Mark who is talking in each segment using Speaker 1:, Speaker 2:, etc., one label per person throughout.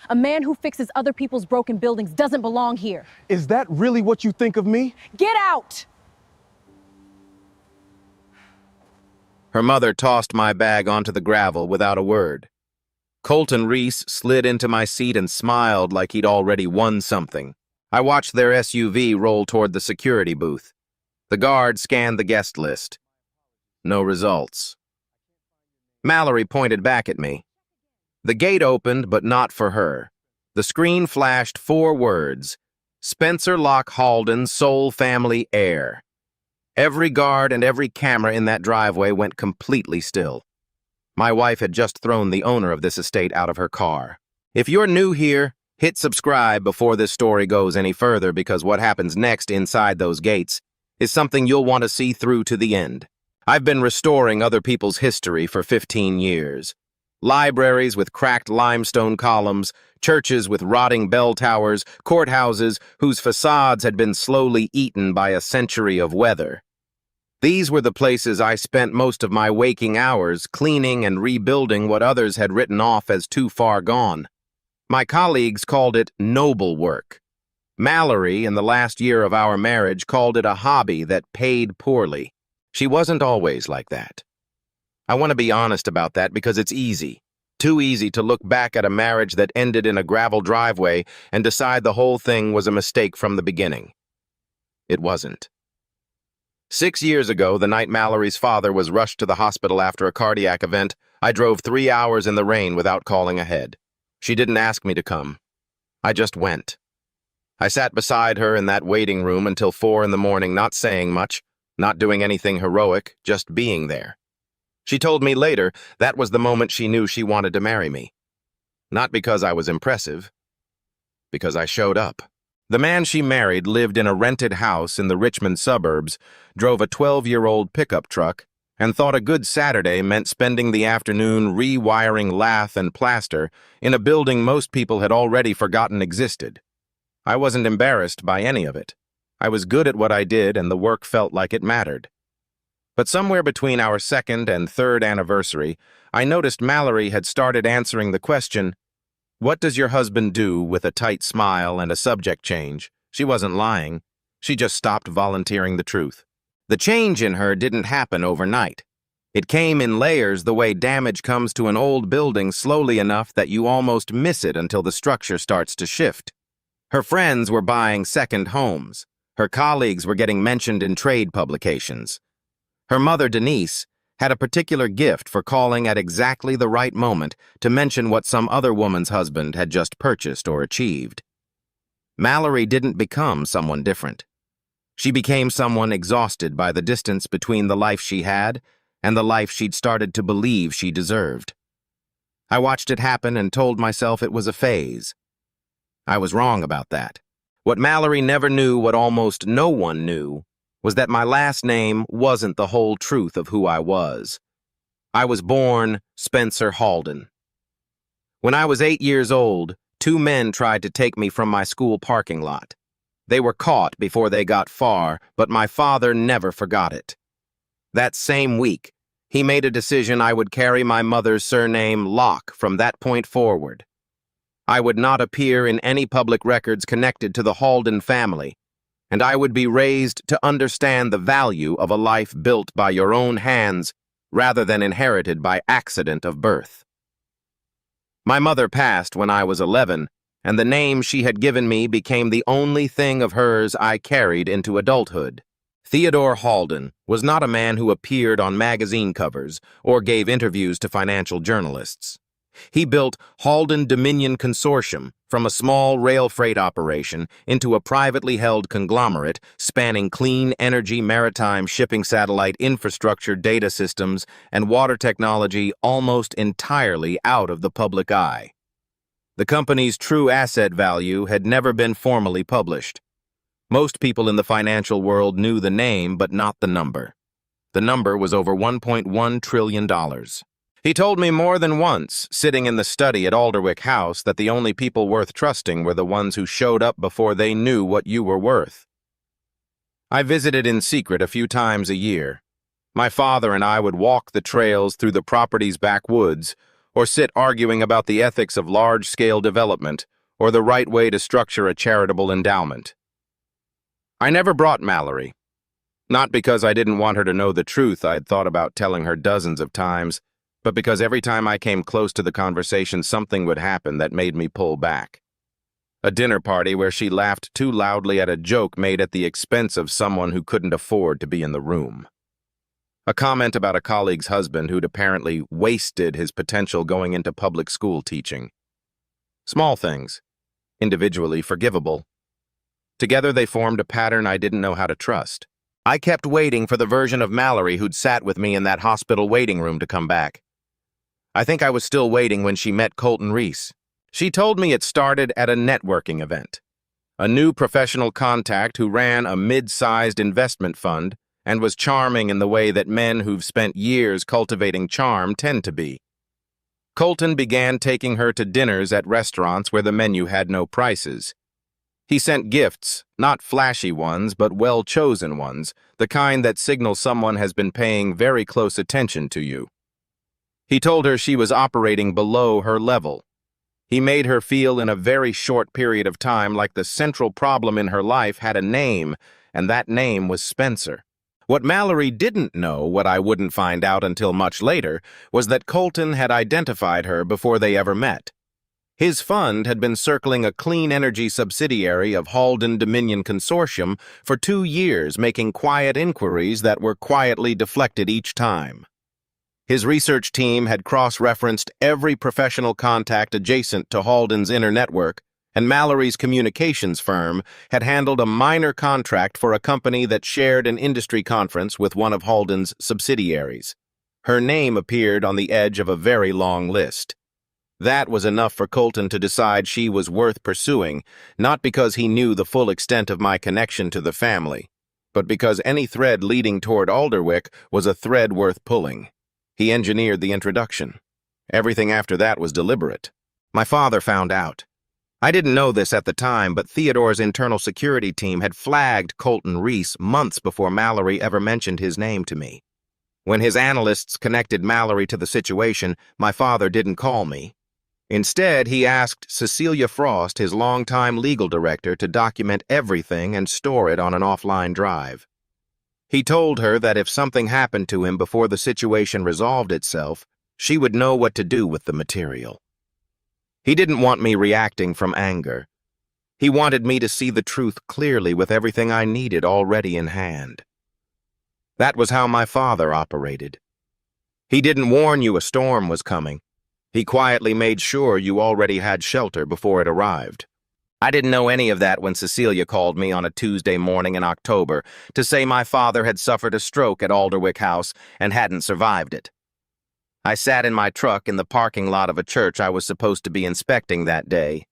Speaker 1: A man who fixes other people's broken buildings doesn't belong here.
Speaker 2: Is that really what you think of me?
Speaker 1: Get out!
Speaker 3: Her mother tossed my bag onto the gravel without a word. Colton Reese slid into my seat and smiled like he'd already won something. I watched their SUV roll toward the security booth. The guard scanned the guest list. No results. Mallory pointed back at me. The gate opened, but not for her. The screen flashed 4 words: Spencer Locke Halden, sole family heir. Every guard and every camera in that driveway went completely still. My wife had just thrown the owner of this estate out of her car. If you're new here, hit subscribe before this story goes any further, because what happens next inside those gates is something you'll want to see through to the end. I've been restoring other people's history for 15 years. Libraries with cracked limestone columns, churches with rotting bell towers, courthouses whose facades had been slowly eaten by a century of weather. These were the places I spent most of my waking hours cleaning and rebuilding what others had written off as too far gone. My colleagues called it noble work. Mallory, in the last year of our marriage, called it a hobby that paid poorly. She wasn't always like that. I want to be honest about that because it's easy. Too easy to look back at a marriage that ended in a gravel driveway and decide the whole thing was a mistake from the beginning. It wasn't. 6 years ago, the night Mallory's father was rushed to the hospital after a cardiac event, I drove 3 hours in the rain without calling ahead. She didn't ask me to come. I just went. I sat beside her in that waiting room until 4 in the morning, not saying much, not doing anything heroic, just being there. She told me later that was the moment she knew she wanted to marry me. Not because I was impressive, because I showed up. The man she married lived in a rented house in the Richmond suburbs, drove a 12-year-old pickup truck, and thought a good Saturday meant spending the afternoon rewiring lath and plaster in a building most people had already forgotten existed. I wasn't embarrassed by any of it. I was good at what I did, and the work felt like it mattered. But somewhere between our 2nd and 3rd anniversary, I noticed Mallory had started answering the question, "What does your husband do?" with a tight smile and a subject change. She wasn't lying. She just stopped volunteering the truth. The change in her didn't happen overnight. It came in layers, the way damage comes to an old building slowly enough that you almost miss it until the structure starts to shift. Her friends were buying second homes. Her colleagues were getting mentioned in trade publications. Her mother, Denise, had a particular gift for calling at exactly the right moment to mention what some other woman's husband had just purchased or achieved. Mallory didn't become someone different. She became someone exhausted by the distance between the life she had and the life she'd started to believe she deserved. I watched it happen and told myself it was a phase. I was wrong about that. What Mallory never knew, what almost no one knew, was that my last name wasn't the whole truth of who I was. I was born Spencer Halden. When I was 8 years old, 2 men tried to take me from my school parking lot. They were caught before they got far, but my father never forgot it. That same week, he made a decision I would carry my mother's surname Locke from that point forward. I would not appear in any public records connected to the Halden family, and I would be raised to understand the value of a life built by your own hands rather than inherited by accident of birth. My mother passed when I was 11, and the name she had given me became the only thing of hers I carried into adulthood. Theodore Halden was not a man who appeared on magazine covers or gave interviews to financial journalists. He built Halden Dominion Consortium from a small rail freight operation into a privately held conglomerate spanning clean energy, maritime shipping, satellite infrastructure, data systems, and water technology almost entirely out of the public eye. The company's true asset value had never been formally published. Most people in the financial world knew the name, but not the number. The number was over $1.1 trillion. He told me more than once, sitting in the study at Alderwick House, that the only people worth trusting were the ones who showed up before they knew what you were worth. I visited in secret a few times a year. My father and I would walk the trails through the property's backwoods, or sit arguing about the ethics of large-scale development, or the right way to structure a charitable endowment. I never brought Mallory. Not because I didn't want her to know the truth I'd thought about telling her dozens of times, but because every time I came close to the conversation, something would happen that made me pull back. A dinner party where she laughed too loudly at a joke made at the expense of someone who couldn't afford to be in the room. A comment about a colleague's husband who'd apparently wasted his potential going into public school teaching. Small things, individually forgivable. Together they formed a pattern I didn't know how to trust. I kept waiting for the version of Mallory who'd sat with me in that hospital waiting room to come back. I think I was still waiting when she met Colton Reese. She told me it started at a networking event. A new professional contact who ran a mid-sized investment fund and was charming in the way that men who've spent years cultivating charm tend to be. Colton began taking her to dinners at restaurants where the menu had no prices. He sent gifts, not flashy ones, but well-chosen ones, the kind that signal someone has been paying very close attention to you. He told her she was operating below her level. He made her feel in a very short period of time like the central problem in her life had a name, and that name was Spencer. What Mallory didn't know, what I wouldn't find out until much later, was that Colton had identified her before they ever met. His fund had been circling a clean energy subsidiary of Halden Dominion Consortium for 2 years, making quiet inquiries that were quietly deflected each time. His research team had cross-referenced every professional contact adjacent to Halden's inner network, and Mallory's communications firm had handled a minor contract for a company that shared an industry conference with one of Halden's subsidiaries. Her name appeared on the edge of a very long list. That was enough for Colton to decide she was worth pursuing, not because he knew the full extent of my connection to the family, but because any thread leading toward Alderwick was a thread worth pulling. He engineered the introduction. Everything after that was deliberate. My father found out. I didn't know this at the time, but Theodore's internal security team had flagged Colton Reese months before Mallory ever mentioned his name to me. When his analysts connected Mallory to the situation, my father didn't call me. Instead, he asked Cecilia Frost, his longtime legal director, to document everything and store it on an offline drive. He told her that if something happened to him before the situation resolved itself, she would know what to do with the material. He didn't want me reacting from anger. He wanted me to see the truth clearly with everything I needed already in hand. That was how my father operated. He didn't warn you a storm was coming. He quietly made sure you already had shelter before it arrived. I didn't know any of that when Cecilia called me on a Tuesday morning in October to say my father had suffered a stroke at Alderwick House and hadn't survived it. I sat in my truck in the parking lot of a church I was supposed to be inspecting that day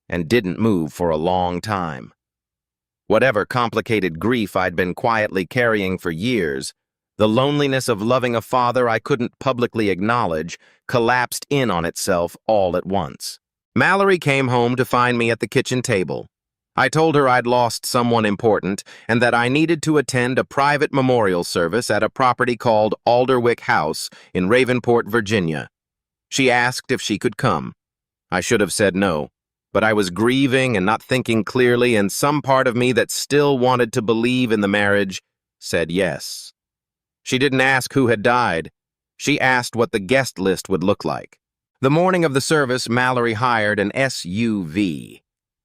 Speaker 3: and didn't move for a long time. Whatever complicated grief I'd been quietly carrying for years, the loneliness of loving a father I couldn't publicly acknowledge collapsed in on itself all at once. Mallory came home to find me at the kitchen table. I told her I'd lost someone important and that I needed to attend a private memorial service at a property called Alderwick House in Ravenport, Virginia. She asked if she could come. I should have said no, but I was grieving and not thinking clearly, and some part of me that still wanted to believe in the marriage said yes. She didn't ask who had died. She asked what the guest list would look like. The morning of the service, Mallory hired an SUV.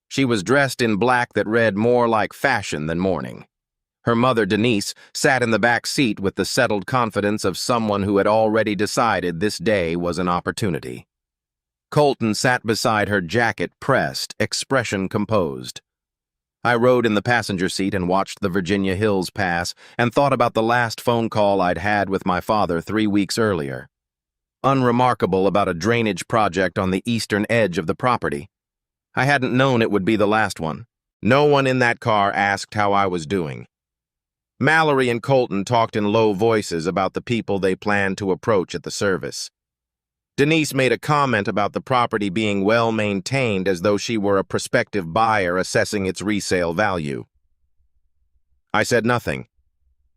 Speaker 3: She was dressed in black that read more like fashion than mourning. Her mother, Denise, sat in the back seat with the settled confidence of someone who had already decided this day was an opportunity. Colton sat beside her, jacket pressed, expression composed. I rode in the passenger seat and watched the Virginia hills pass and thought about the last phone call I'd had with my father 3 weeks earlier. Unremarkable about a drainage project on the eastern edge of the property. I hadn't known it would be the last one. No one in that car asked how I was doing. Mallory and Colton talked in low voices about the people they planned to approach at the service. Denise made a comment about the property being well maintained as though she were a prospective buyer assessing its resale value. I said nothing.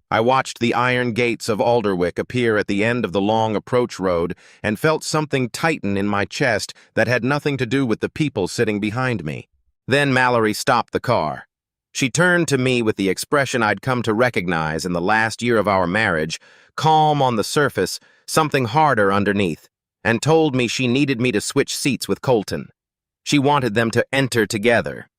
Speaker 3: I watched the iron gates of Alderwick appear at the end of the long approach road and felt something tighten in my chest that had nothing to do with the people sitting behind me. Then Mallory stopped the car. She turned to me with the expression I'd come to recognize in the last year of our marriage, calm on the surface, something harder underneath, and told me she needed me to switch seats with Colton. She wanted them to enter together.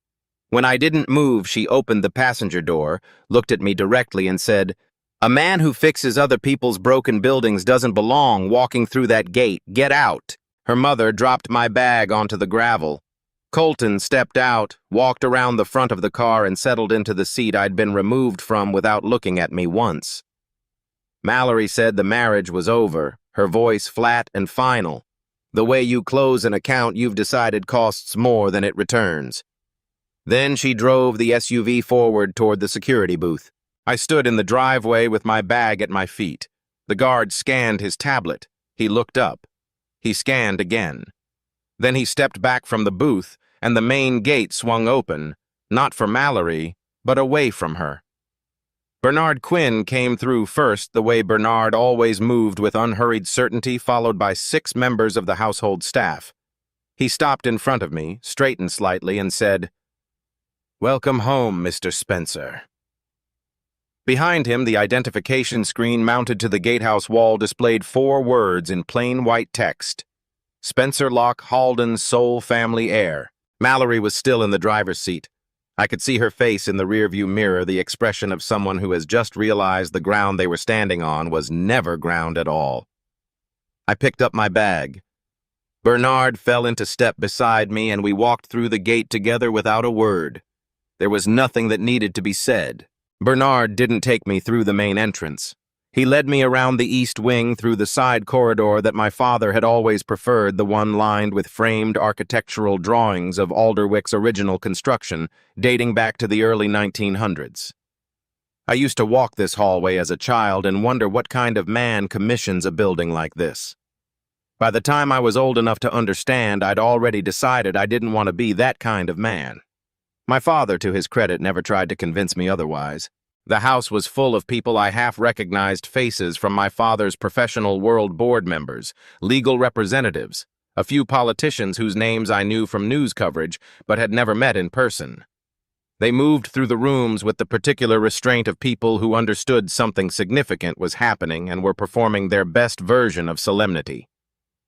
Speaker 3: When I didn't move, she opened the passenger door, looked at me directly, and said, "A man who fixes other people's broken buildings doesn't belong walking through that gate. Get out." Her mother dropped my bag onto the gravel. Colton stepped out, walked around the front of the car, and settled into the seat I'd been removed from without looking at me once. Mallory said the marriage was over, her voice flat and final. "The way you close an account you've decided costs more than it returns." Then she drove the SUV forward toward the security booth. I stood in the driveway with my bag at my feet. The guard scanned his tablet. He looked up. He scanned again. Then he stepped back from the booth, and the main gate swung open, not for Mallory, but away from her. Bernard Quinn came through first, the way Bernard always moved, with unhurried certainty, followed by 6 members of the household staff. He stopped in front of me, straightened slightly, and said, "Welcome home, Mr. Spencer." Behind him, the identification screen mounted to the gatehouse wall displayed 4 words in plain white text: Spencer Locke Halden's sole family heir. Mallory was still in the driver's seat. I could see her face in the rearview mirror, the expression of someone who has just realized the ground they were standing on was never ground at all. I picked up my bag. Bernard fell into step beside me, and we walked through the gate together without a word. There was nothing that needed to be said. Bernard didn't take me through the main entrance. He led me around the east wing through the side corridor that my father had always preferred, the one lined with framed architectural drawings of Alderwick's original construction, dating back to the early 1900s. I used to walk this hallway as a child and wonder what kind of man commissions a building like this. By the time I was old enough to understand, I'd already decided I didn't want to be that kind of man. My father, to his credit, never tried to convince me otherwise. The house was full of people I half-recognized faces from my father's professional world board members, legal representatives, a few politicians whose names I knew from news coverage but had never met in person. They moved through the rooms with the particular restraint of people who understood something significant was happening and were performing their best version of solemnity.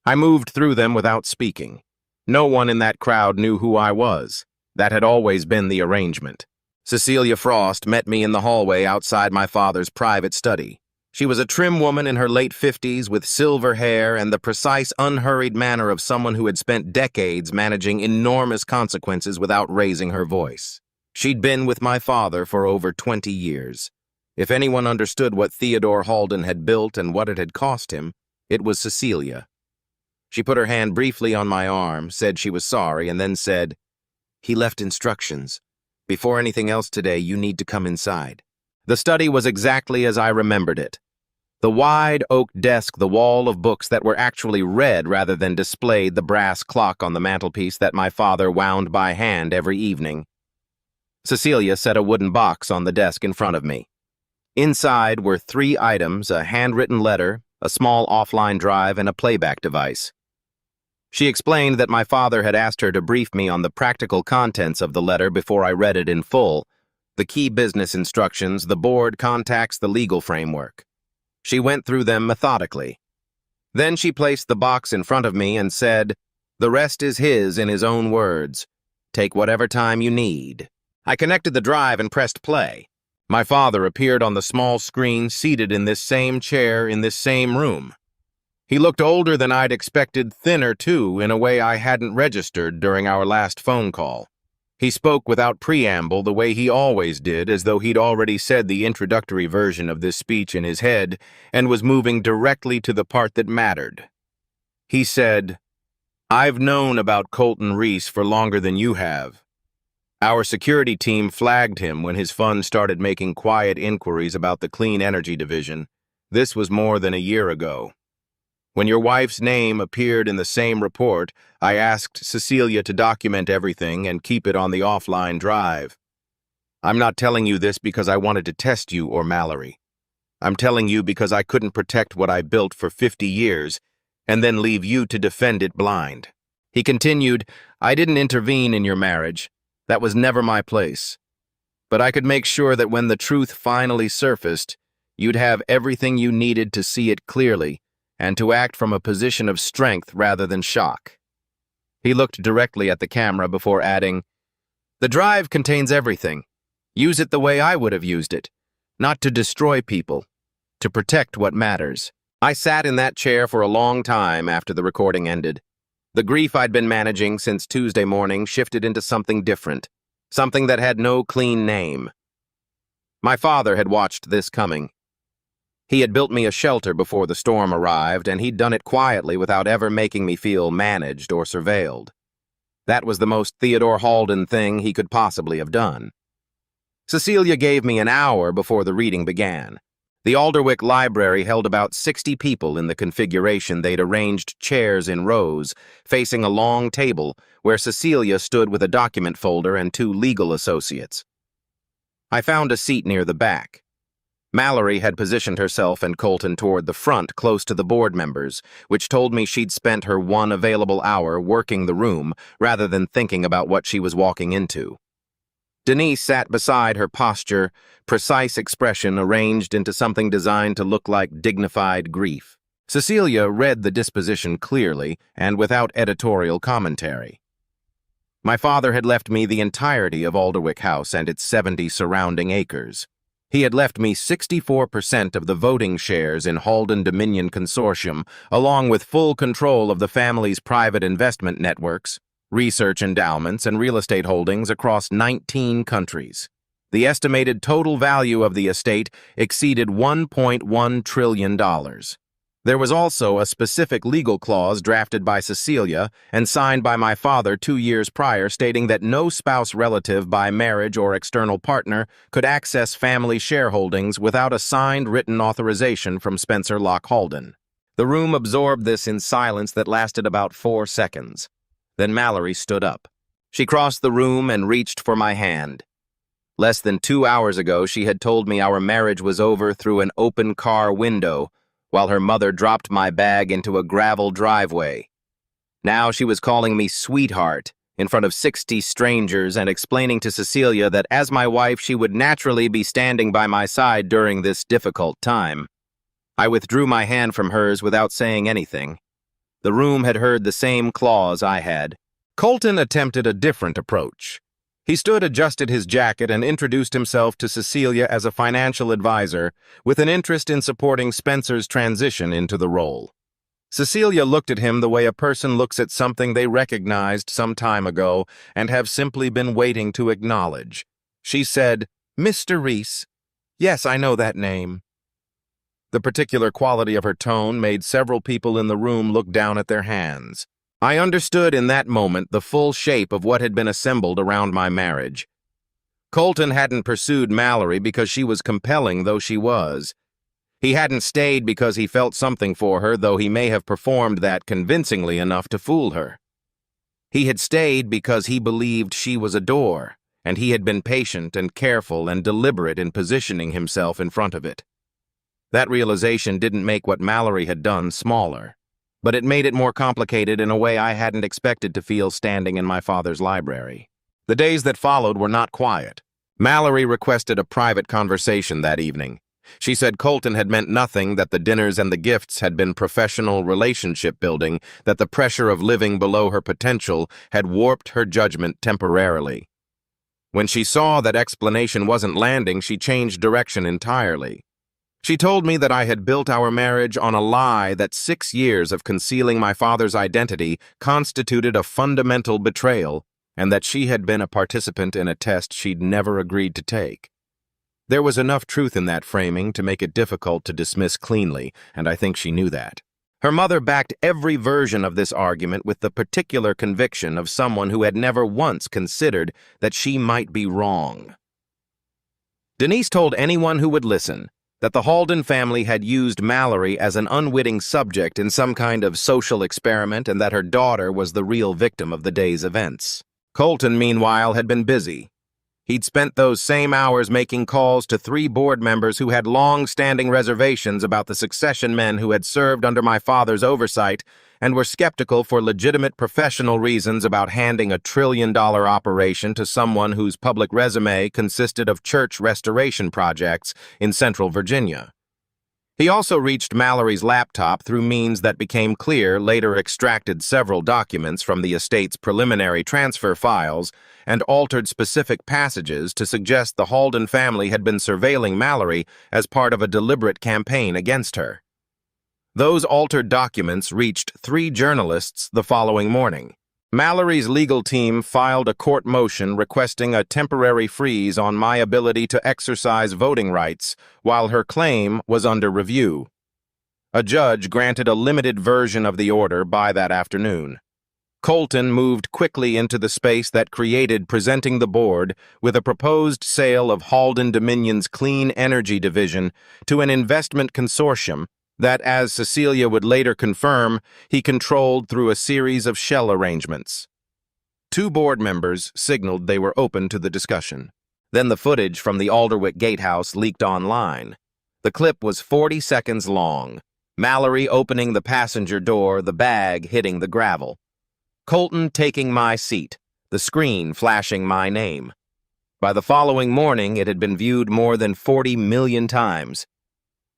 Speaker 3: I moved through them without speaking. No one in that crowd knew who I was. That had always been the arrangement. Cecilia Frost met me in the hallway outside my father's private study. She was a trim woman in her late 50s with silver hair and the precise, unhurried manner of someone who had spent decades managing enormous consequences without raising her voice. She'd been with my father for over 20 years. If anyone understood what Theodore Halden had built and what it had cost him, it was Cecilia. She put her hand briefly on my arm, said she was sorry, and then said, "He left instructions. Before anything else today, you need to come inside." The study was exactly as I remembered it. The wide oak desk, the wall of books that were actually read rather than displayed, the brass clock on the mantelpiece that my father wound by hand every evening. Cecilia set a wooden box on the desk in front of me. Inside were 3 items: a handwritten letter, a small offline drive, and a playback device. She explained that my father had asked her to brief me on the practical contents of the letter before I read it in full. The key business instructions, the board contacts, the legal framework. She went through them methodically. Then she placed the box in front of me and said, "The rest is his in his own words. Take whatever time you need." I connected the drive and pressed play. My father appeared on the small screen, seated in this same chair in this same room. He looked older than I'd expected, thinner too, in a way I hadn't registered during our last phone call. He spoke without preamble, the way he always did, as though he'd already said the introductory version of this speech in his head and was moving directly to the part that mattered. He said, "I've known about Colton Reese for longer than you have. Our security team flagged him when his fund started making quiet inquiries about the clean energy division. This was more than a year ago. When your wife's name appeared in the same report, I asked Cecilia to document everything and keep it on the offline drive. I'm not telling you this because I wanted to test you or Mallory. I'm telling you because I couldn't protect what I built for 50 years and then leave you to defend it blind. He continued, I didn't intervene in your marriage. That was never my place. But I could make sure that when the truth finally surfaced, you'd have everything you needed to see it clearly and to act from a position of strength rather than shock. He looked directly at the camera before adding, The drive contains everything. Use it the way I would have used it, not to destroy people, to protect what matters. I sat in that chair for a long time after the recording ended. The grief I'd been managing since Tuesday morning shifted into something different, something that had no clean name. My father had watched this coming. He had built me a shelter before the storm arrived, and he'd done it quietly without ever making me feel managed or surveilled. That was the most Theodore Halden thing he could possibly have done. Cecilia gave me an hour before the reading began. The Alderwick library held about 60 people in the configuration. They'd arranged chairs in rows, facing a long table where Cecilia stood with a document folder and 2 legal associates. I found a seat near the back. Mallory had positioned herself and Colton toward the front, close to the board members, which told me she'd spent her one available hour working the room rather than thinking about what she was walking into. Denise sat beside her, posture, precise expression arranged into something designed to look like dignified grief. Cecilia read the disposition clearly and without editorial commentary. My father had left me the entirety of Alderwick House and its 70 surrounding acres. He had left me 64% of the voting shares in Halden Dominion Consortium, along with full control of the family's private investment networks, research endowments, and real estate holdings across 19 countries. The estimated total value of the estate exceeded $1.1 trillion. There was also a specific legal clause drafted by Cecilia and signed by my father 2 years prior stating that no spouse relative by marriage or external partner could access family shareholdings without a signed written authorization from Spencer Locke Halden. The room absorbed this in silence that lasted about 4 seconds. Then Mallory stood up. She crossed the room and reached for my hand. Less than 2 hours ago, she had told me our marriage was over through an open car window, while her mother dropped my bag into a gravel driveway. Now she was calling me sweetheart in front of 60 strangers and explaining to Cecilia that as my wife, she would naturally be standing by my side during this difficult time. I withdrew my hand from hers without saying anything. The room had heard the same clause I had. Colton attempted a different approach. He stood, adjusted his jacket, and introduced himself to Cecilia as a financial advisor with an interest in supporting Spencer's transition into the role. Cecilia looked at him the way a person looks at something they recognized some time ago and have simply been waiting to acknowledge. She said, "Mr. Reese. Yes, I know that name." The particular quality of her tone made several people in the room look down at their hands. I understood in that moment the full shape of what had been assembled around my marriage. Colton hadn't pursued Mallory because she was compelling, though she was. He hadn't stayed because he felt something for her, though he may have performed that convincingly enough to fool her. He had stayed because he believed she was a door, and he had been patient and careful and deliberate in positioning himself in front of it. That realization didn't make what Mallory had done smaller, but it made it more complicated in a way I hadn't expected to feel standing in my father's library. The days that followed were not quiet. Mallory requested a private conversation that evening. She said Colton had meant nothing, that the dinners and the gifts had been professional relationship building, that the pressure of living below her potential had warped her judgment temporarily. When she saw that explanation wasn't landing, she changed direction entirely. She told me that I had built our marriage on a lie, that 6 years of concealing my father's identity constituted a fundamental betrayal, and that she had been a participant in a test she'd never agreed to take. There was enough truth in that framing to make it difficult to dismiss cleanly, and I think she knew that. Her mother backed every version of this argument with the particular conviction of someone who had never once considered that she might be wrong. Denise told anyone who would listen that the Halden family had used Mallory as an unwitting subject in some kind of social experiment and that her daughter was the real victim of the day's events. Colton, meanwhile, had been busy. He'd spent those same hours making calls to 3 board members who had long-standing reservations about the succession men who had served under my father's oversight and were skeptical for legitimate professional reasons about handing a trillion-dollar operation to someone whose public resume consisted of church restoration projects in Central Virginia. He also reached Mallory's laptop through means that became clear, later extracted several documents from the estate's preliminary transfer files, and altered specific passages to suggest the Halden family had been surveilling Mallory as part of a deliberate campaign against her. Those altered documents reached 3 journalists the following morning. Mallory's legal team filed a court motion requesting a temporary freeze on my ability to exercise voting rights while her claim was under review. A judge granted a limited version of the order by that afternoon. Colton moved quickly into the space that created presenting the board with a proposed sale of Halden Dominion's clean energy division to an investment consortium that, as Cecilia would later confirm, he controlled through a series of shell arrangements. 2 board members signaled they were open to the discussion. Then the footage from the Alderwick gatehouse leaked online. The clip was 40 seconds long. Mallory opening the passenger door, the bag hitting the gravel. Colton taking my seat, the screen flashing my name. By the following morning, it had been viewed more than 40 million times.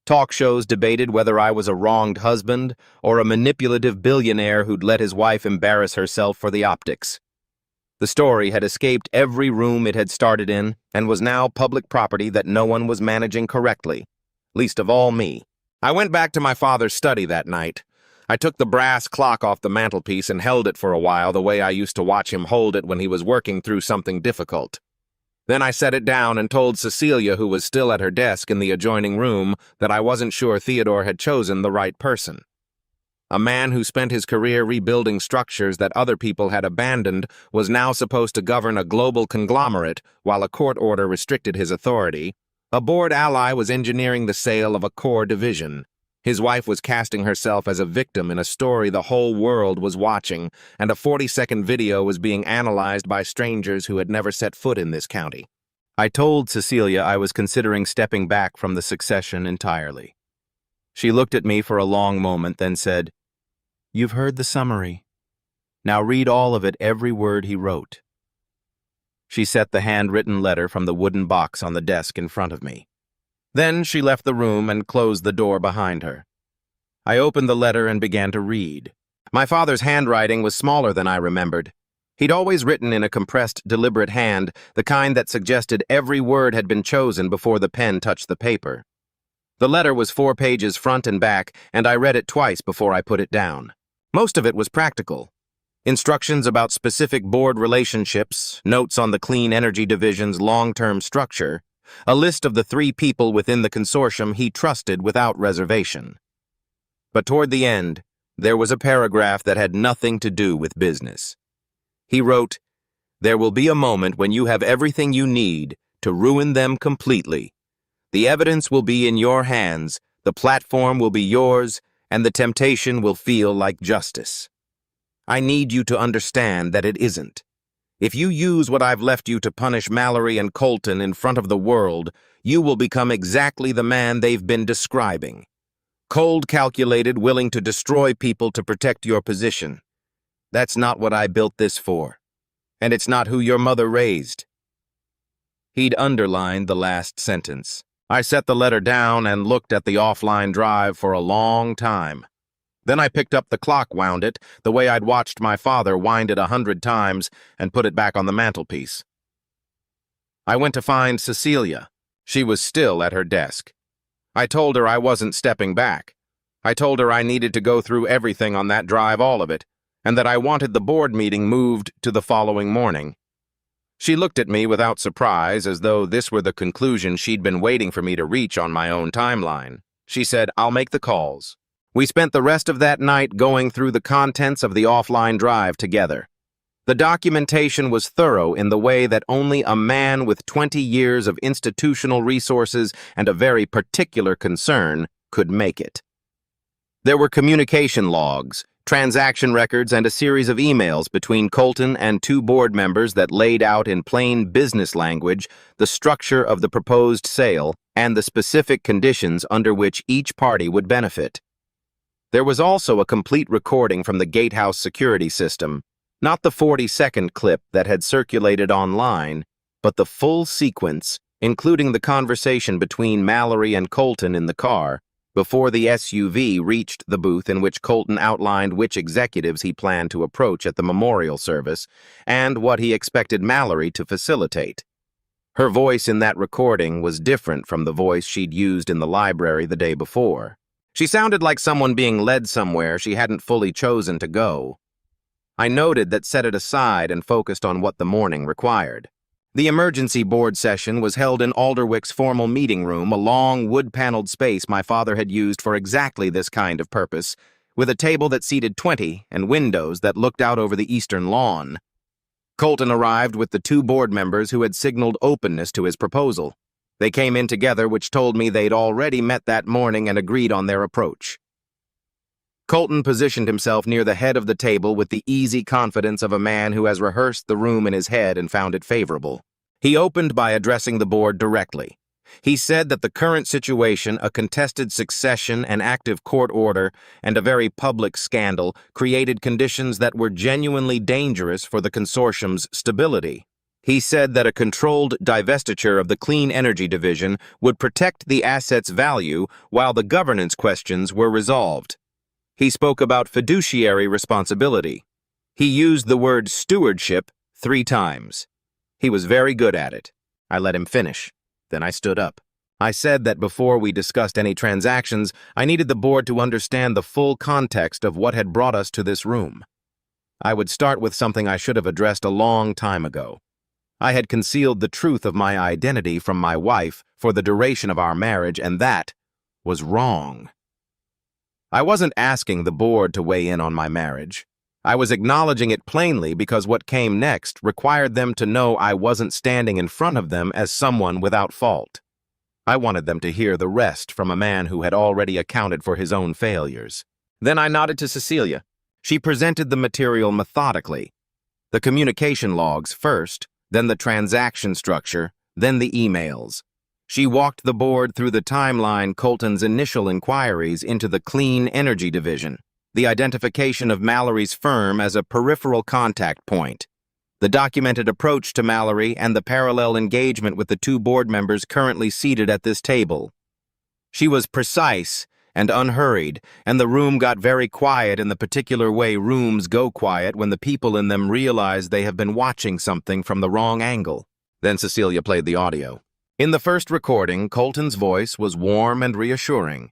Speaker 3: Talk shows debated whether I was a wronged husband or a manipulative billionaire who'd let his wife embarrass herself for the optics. The story had escaped every room it had started in and was now public property that no one was managing correctly, least of all me. I went back to my father's study that night. I took the brass clock off the mantelpiece and held it for a while the way I used to watch him hold it when he was working through something difficult. Then I set it down and told Cecilia, who was still at her desk in the adjoining room, that I wasn't sure Theodore had chosen the right person. A man who spent his career rebuilding structures that other people had abandoned was now supposed to govern a global conglomerate while a court order restricted his authority. A board ally was engineering the sale of a core division. His wife was casting herself as a victim in a story the whole world was watching, and a 40-second video was being analyzed by strangers who had never set foot in this county. I told Cecilia I was considering stepping back from the succession entirely. She looked at me for a long moment, then said, "You've heard the summary. Now read all of it, every word he wrote." She set the handwritten letter from the wooden box on the desk in front of me. Then she left the room and closed the door behind her. I opened the letter and began to read. My father's handwriting was smaller than I remembered. He'd always written in a compressed, deliberate hand, the kind that suggested every word had been chosen before the pen touched the paper. The letter was 4 pages front and back, and I read it twice before I put it down. Most of it was practical. Instructions about specific board relationships, notes on the clean energy division's long-term structure, a list of the 3 people within the consortium he trusted without reservation. But toward the end, there was a paragraph that had nothing to do with business. He wrote, "There will be a moment when you have everything you need to ruin them completely. The evidence will be in your hands, the platform will be yours, and the temptation will feel like justice. I need you to understand that it isn't. If you use what I've left you to punish Mallory and Colton in front of the world, you will become exactly the man they've been describing. Cold calculated, willing to destroy people to protect your position. That's not what I built this for. And it's not who your mother raised." He'd underlined the last sentence. I set the letter down and looked at the offline drive for a long time. Then I picked up the clock, wound it, the way I'd watched my father wind it 100 times, and put it back on the mantelpiece. I went to find Cecilia. She was still at her desk. I told her I wasn't stepping back. I told her I needed to go through everything on that drive, all of it, and that I wanted the board meeting moved to the following morning. She looked at me without surprise, as though this were the conclusion she'd been waiting for me to reach on my own timeline. She said, "I'll make the calls." We spent the rest of that night going through the contents of the offline drive together. The documentation was thorough in the way that only a man with 20 years of institutional resources and a very particular concern could make it. There were communication logs, transaction records, and a series of emails between Colton and two board members that laid out in plain business language the structure of the proposed sale and the specific conditions under which each party would benefit. There was also a complete recording from the gatehouse security system, not the 40-second clip that had circulated online, but the full sequence, including the conversation between Mallory and Colton in the car, before the SUV reached the booth in which Colton outlined which executives he planned to approach at the memorial service and what he expected Mallory to facilitate. Her voice in that recording was different from the voice she'd used in the library the day before. She sounded like someone being led somewhere she hadn't fully chosen to go. I noted that, set it aside and focused on what the morning required. The emergency board session was held in Alderwick's formal meeting room, a long, wood-paneled space my father had used for exactly this kind of purpose, with a table that seated 20 and windows that looked out over the eastern lawn. Colton arrived with the two board members who had signaled openness to his proposal. They came in together, which told me they'd already met that morning and agreed on their approach. Colton positioned himself near the head of the table with the easy confidence of a man who has rehearsed the room in his head and found it favorable. He opened by addressing the board directly. He said that the current situation, a contested succession, an active court order, and a very public scandal created conditions that were genuinely dangerous for the consortium's stability. He said that a controlled divestiture of the clean energy division would protect the asset's value while the governance questions were resolved. He spoke about fiduciary responsibility. He used the word stewardship 3 times. He was very good at it. I let him finish. Then I stood up. I said that before we discussed any transactions, I needed the board to understand the full context of what had brought us to this room. I would start with something I should have addressed a long time ago. I had concealed the truth of my identity from my wife for the duration of our marriage, and that was wrong. I wasn't asking the board to weigh in on my marriage. I was acknowledging it plainly because what came next required them to know I wasn't standing in front of them as someone without fault. I wanted them to hear the rest from a man who had already accounted for his own failures. Then I nodded to Cecilia. She presented the material methodically. The communication logs first, then the transaction structure, then the emails. She walked the board through the timeline Colton's initial inquiries into the clean energy division, the identification of Mallory's firm as a peripheral contact point, the documented approach to Mallory, and the parallel engagement with the two board members currently seated at this table. She was precise and unhurried, and the room got very quiet in the particular way rooms go quiet when the people in them realize they have been watching something from the wrong angle. Then Cecilia played the audio. In the first recording, Colton's voice was warm and reassuring.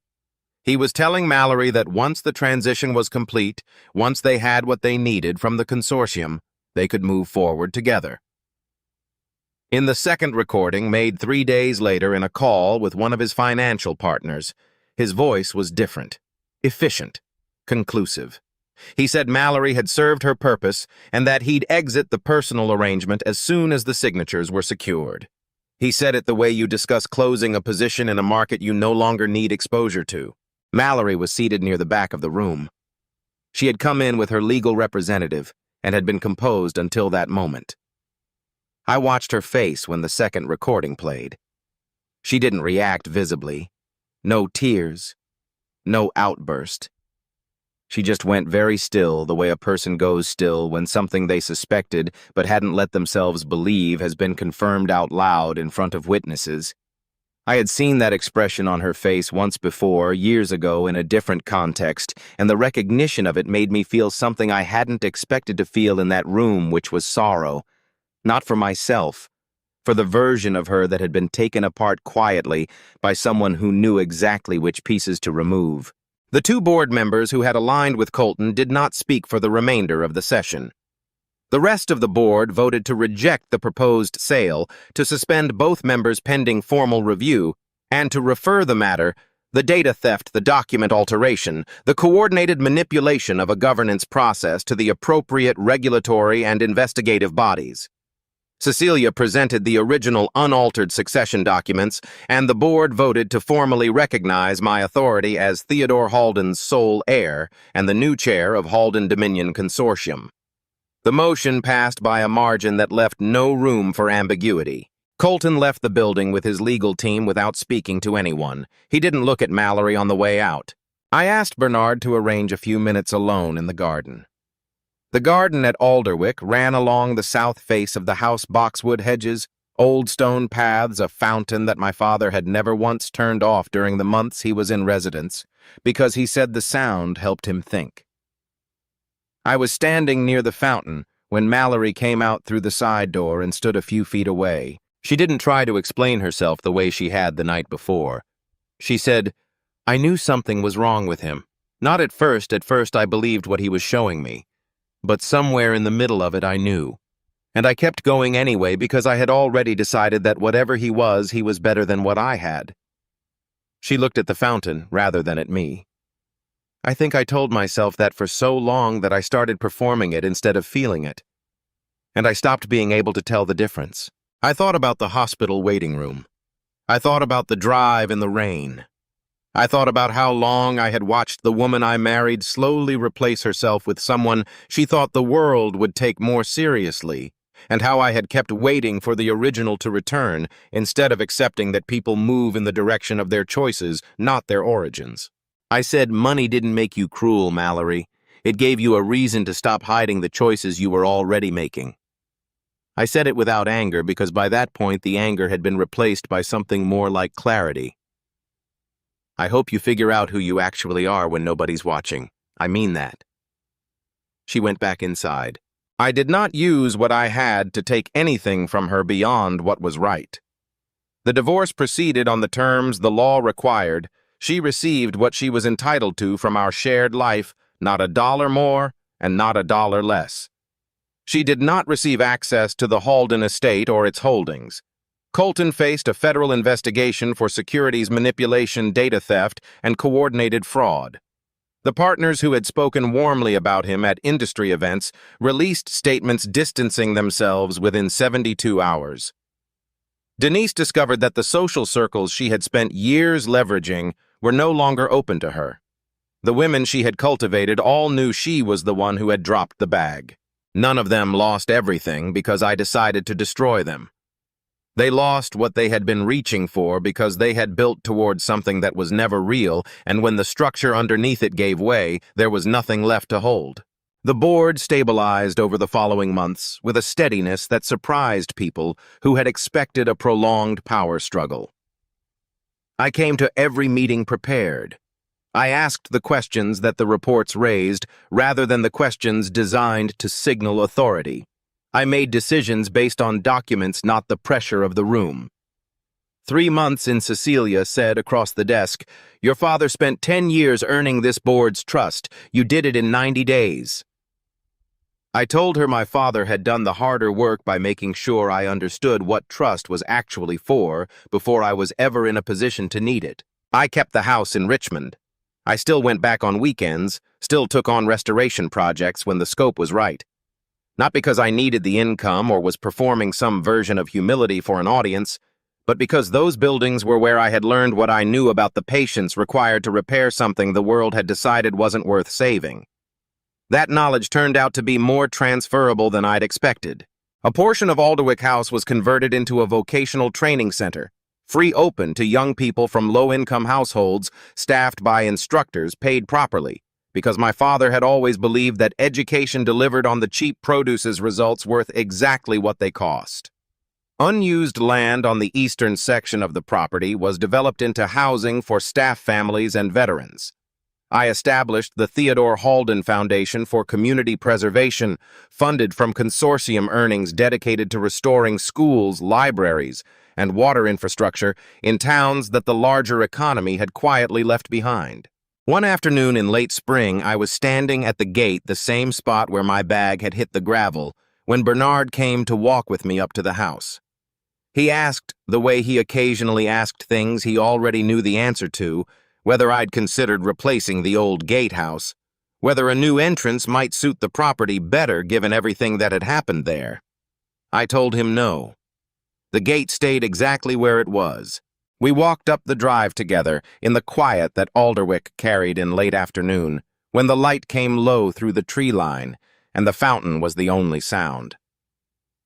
Speaker 3: He was telling Mallory that once the transition was complete, once they had what they needed from the consortium, they could move forward together. In the second recording, made 3 days later in a call with one of his financial partners, his voice was different, efficient, conclusive. He said Mallory had served her purpose and that he'd exit the personal arrangement as soon as the signatures were secured. He said it the way you discuss closing a position in a market you no longer need exposure to. Mallory was seated near the back of the room. She had come in with her legal representative and had been composed until that moment. I watched her face when the second recording played. She didn't react visibly. No tears. No outburst. She just went very still, the way a person goes still when something they suspected but hadn't let themselves believe has been confirmed out loud in front of witnesses. I had seen that expression on her face once before, years ago, in a different context, and the recognition of it made me feel something I hadn't expected to feel in that room, which was sorrow. Not for myself, for the version of her that had been taken apart quietly by someone who knew exactly which pieces to remove. The two board members who had aligned with Colton did not speak for the remainder of the session. The rest of the board voted to reject the proposed sale, to suspend both members pending formal review, and to refer the matter, the data theft, the document alteration, the coordinated manipulation of a governance process to the appropriate regulatory and investigative bodies. Cecilia presented the original unaltered succession documents, and the board voted to formally recognize my authority as Theodore Halden's sole heir and the new chair of Halden Dominion Consortium. The motion passed by a margin that left no room for ambiguity. Colton left the building with his legal team without speaking to anyone. He didn't look at Mallory on the way out. I asked Bernard to arrange a few minutes alone in the garden. The garden at Alderwick ran along the south face of the house, boxwood hedges, old stone paths, a fountain that my father had never once turned off during the months he was in residence, because he said the sound helped him think. I was standing near the fountain when Mallory came out through the side door and stood a few feet away. She didn't try to explain herself the way she had the night before. She said, "I knew something was wrong with him. Not at first I believed what he was showing me. But somewhere in the middle of it I knew. And I kept going anyway because I had already decided that whatever he was better than what I had." She looked at the fountain rather than at me. I think I told myself that for so long that I started performing it instead of feeling it. And I stopped being able to tell the difference. I thought about the hospital waiting room. I thought about the drive in the rain. I thought about how long I had watched the woman I married slowly replace herself with someone she thought the world would take more seriously, and how I had kept waiting for the original to return instead of accepting that people move in the direction of their choices, not their origins. I said, "Money didn't make you cruel, Mallory. It gave you a reason to stop hiding the choices you were already making." I said it without anger because by that point the anger had been replaced by something more like clarity. "I hope you figure out who you actually are when nobody's watching. I mean that." She went back inside. I did not use what I had to take anything from her beyond what was right. The divorce proceeded on the terms the law required. She received what she was entitled to from our shared life, not a dollar more and not a dollar less. She did not receive access to the Halden estate or its holdings. Colton faced a federal investigation for securities manipulation, data theft, and coordinated fraud. The partners who had spoken warmly about him at industry events released statements distancing themselves within 72 hours. Denise discovered that the social circles she had spent years leveraging were no longer open to her. The women she had cultivated all knew she was the one who had dropped the bag. None of them lost everything because I decided to destroy them. They lost what they had been reaching for because they had built towards something that was never real, and when the structure underneath it gave way, there was nothing left to hold. The board stabilized over the following months with a steadiness that surprised people who had expected a prolonged power struggle. I came to every meeting prepared. I asked the questions that the reports raised rather than the questions designed to signal authority. I made decisions based on documents, not the pressure of the room. 3 months in, Cecilia said across the desk, "Your father spent 10 years earning this board's trust. You did it in 90 days. I told her my father had done the harder work by making sure I understood what trust was actually for before I was ever in a position to need it. I kept the house in Richmond. I still went back on weekends, still took on restoration projects when the scope was right. Not because I needed the income or was performing some version of humility for an audience, but because those buildings were where I had learned what I knew about the patience required to repair something the world had decided wasn't worth saving. That knowledge turned out to be more transferable than I'd expected. A portion of Alderwick House was converted into a vocational training center, free open to young people from low-income households, staffed by instructors paid properly, because my father had always believed that education delivered on the cheap produce's results worth exactly what they cost. Unused land on the eastern section of the property was developed into housing for staff families and veterans. I established the Theodore Halden Foundation for Community Preservation, funded from consortium earnings dedicated to restoring schools, libraries, and water infrastructure in towns that the larger economy had quietly left behind. One afternoon in late spring, I was standing at the gate, the same spot where my bag had hit the gravel, when Bernard came to walk with me up to the house. He asked, the way he occasionally asked things he already knew the answer to, whether I'd considered replacing the old gatehouse, whether a new entrance might suit the property better given everything that had happened there. I told him no. The gate stayed exactly where it was. We walked up the drive together in the quiet that Alderwick carried in late afternoon, when the light came low through the tree line, and the fountain was the only sound.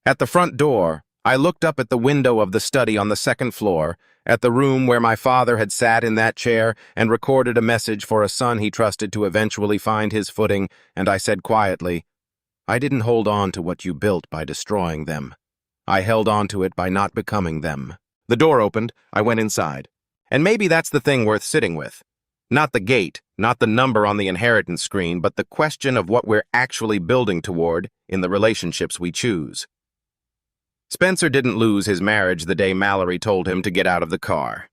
Speaker 3: At the front door, I looked up at the window of the study on the second floor, at the room where my father had sat in that chair and recorded a message for a son he trusted to eventually find his footing, and I said quietly, "I didn't hold on to what you built by destroying them. I held on to it by not becoming them." The door opened, I went inside. And maybe that's the thing worth sitting with. Not the gate, not the number on the inheritance screen, but the question of what we're actually building toward in the relationships we choose. Spencer didn't lose his marriage the day Mallory told him to get out of the car.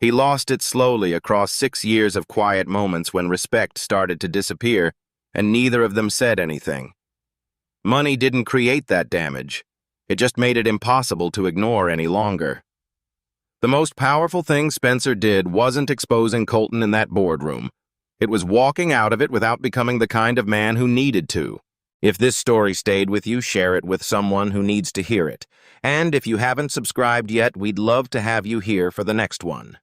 Speaker 3: He lost it slowly across 6 years of quiet moments when respect started to disappear, and neither of them said anything. Money didn't create that damage. It just made it impossible to ignore any longer. The most powerful thing Spencer did wasn't exposing Colton in that boardroom. It was walking out of it without becoming the kind of man who needed to. If this story stayed with you, share it with someone who needs to hear it. And if you haven't subscribed yet, we'd love to have you here for the next one.